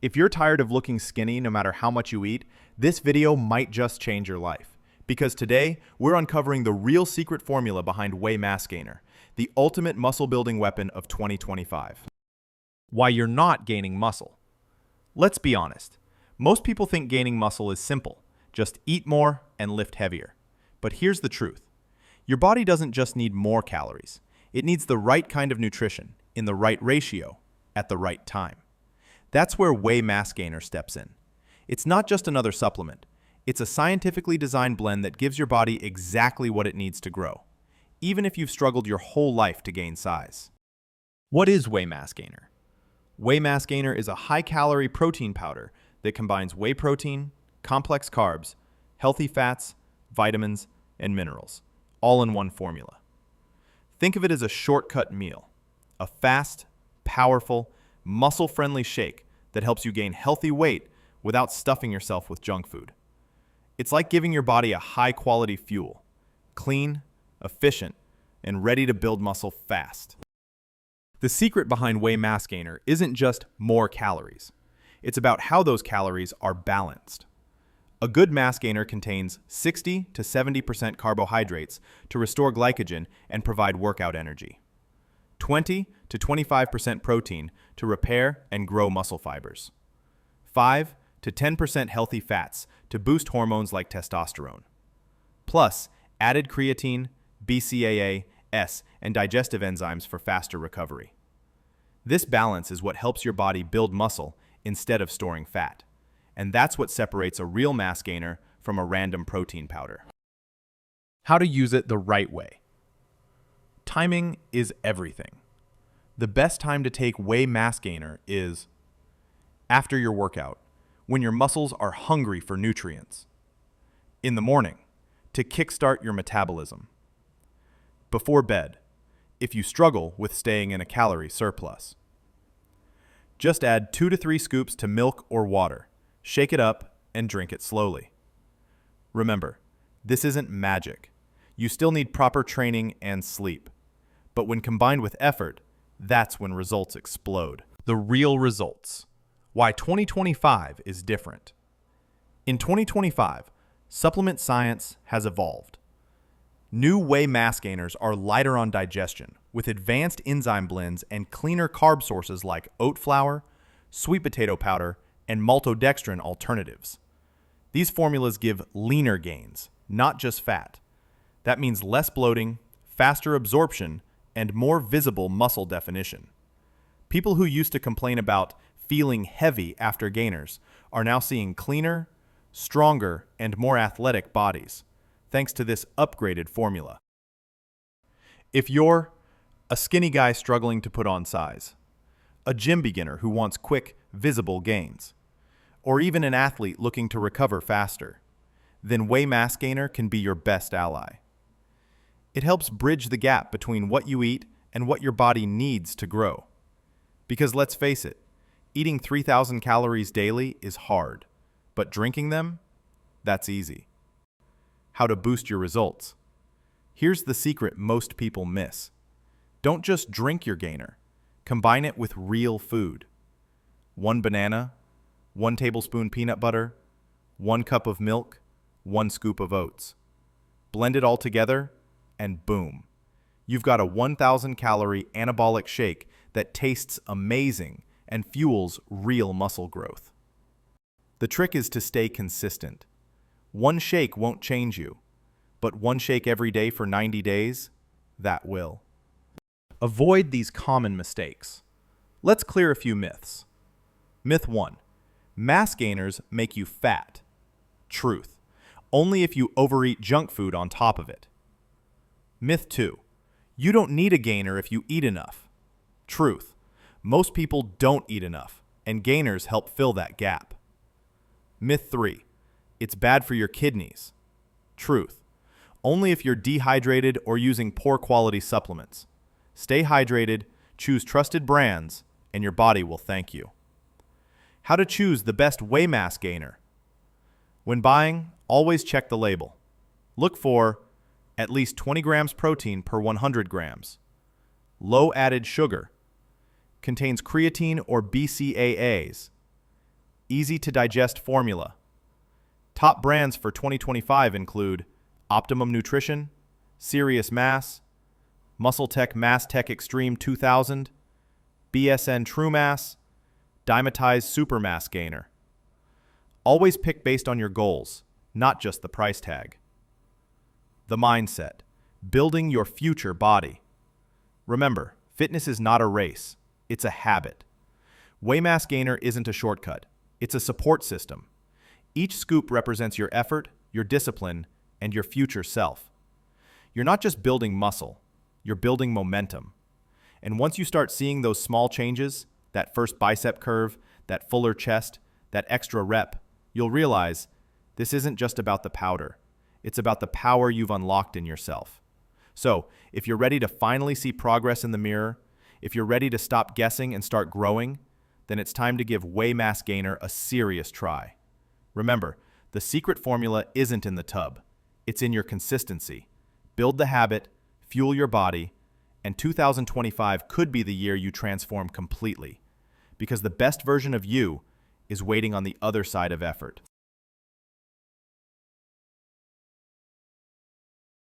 If you're tired of looking skinny no matter how much you eat, this video might just change your life. Because today, we're uncovering the real secret formula behind Whey Mass Gainer, the ultimate muscle-building weapon of 2025. Why you're not gaining muscle. Let's be honest. Most people think gaining muscle is simple. Just eat more and lift heavier. But here's the truth. Your body doesn't just need more calories. It needs the right kind of nutrition, in the right ratio, at the right time. That's where Whey Mass Gainer steps in. It's not just another supplement. It's a scientifically designed blend that gives your body exactly what it needs to grow, even if you've struggled your whole life to gain size. What is Whey Mass Gainer? Whey Mass Gainer is a high-calorie protein powder that combines whey protein, complex carbs, healthy fats, vitamins, and minerals, all in one formula. Think of it as a shortcut meal, a fast, powerful, muscle-friendly shake that helps you gain healthy weight without stuffing yourself with junk food. It's like giving your body a high-quality fuel, clean, efficient, and ready to build muscle fast. The secret behind Whey Mass Gainer isn't just more calories. It's about how those calories are balanced. A good mass gainer contains 60 to 70% carbohydrates to restore glycogen and provide workout energy. 20 to 25% protein to repair and grow muscle fibers. 5 to 10% healthy fats to boost hormones like testosterone. Plus, added creatine, BCAA, S, and digestive enzymes for faster recovery. This balance is what helps your body build muscle instead of storing fat. And that's what separates a real mass gainer from a random protein powder. How to use it the right way. Timing is everything. The best time to take Whey Mass Gainer is after your workout, when your muscles are hungry for nutrients. In the morning, to kickstart your metabolism. Before bed, if you struggle with staying in a calorie surplus. Just add 2 to 3 scoops to milk or water. Shake it up and drink it slowly. Remember, this isn't magic. You still need proper training and sleep. But when combined with effort, that's when results explode. The real results. Why 2025 is different. In 2025, supplement science has evolved. New Whey Mass Gainers are lighter on digestion, with advanced enzyme blends and cleaner carb sources like oat flour, sweet potato powder, and maltodextrin alternatives. These formulas give leaner gains, not just fat. That means less bloating, faster absorption, and more visible muscle definition. People who used to complain about feeling heavy after gainers are now seeing cleaner, stronger, and more athletic bodies, thanks to this upgraded formula. If you're a skinny guy struggling to put on size, a gym beginner who wants quick, visible gains, or even an athlete looking to recover faster, then Whey Mass Gainer can be your best ally. It helps bridge the gap between what you eat and what your body needs to grow. Because let's face it, eating 3,000 calories daily is hard, but drinking them, that's easy. How to boost your results. Here's the secret most people miss. Don't just drink your gainer. Combine it with real food. 1 banana, 1 tablespoon peanut butter, 1 cup of milk, 1 scoop of oats. Blend it all together, and boom. You've got a 1,000-calorie anabolic shake that tastes amazing and fuels real muscle growth. The trick is to stay consistent. One shake won't change you, but one shake every day for 90 days, that will. Avoid these common mistakes. Let's clear a few myths. Myth 1. Mass gainers make you fat. Truth. Only if you overeat junk food on top of it. Myth 2. You don't need a gainer if you eat enough. Truth. Most people don't eat enough, and gainers help fill that gap. Myth 3. It's bad for your kidneys. Truth. Only if you're dehydrated or using poor quality supplements. Stay hydrated, choose trusted brands, and your body will thank you. How to choose the best Whey Mass Gainer. When buying, always check the label. Look for at least 20 grams protein per 100 grams. Low added sugar. Contains creatine or BCAAs. easy-to-digest formula. Top brands for 2025 include Optimum Nutrition, Serious Mass, Muscle Tech Mass Tech Extreme 2000, BSN True Mass, Dymatize Super Mass Gainer. Always pick based on your goals, not just the price tag. The mindset, building your future body. Remember, fitness is not a race, it's a habit. Whey Mass Gainer isn't a shortcut, it's a support system. Each scoop represents your effort, your discipline, and your future self. You're not just building muscle, you're building momentum. And once you start seeing those small changes, that first bicep curve, that fuller chest, that extra rep, you'll realize this isn't just about the powder. It's about the power you've unlocked in yourself. So, if you're ready to finally see progress in the mirror, if you're ready to stop guessing and start growing, then it's time to give Whey Mass Gainer a serious try. Remember, the secret formula isn't in the tub. It's in your consistency. Build the habit, fuel your body, and 2025 could be the year you transform completely. Because the best version of you is waiting on the other side of effort.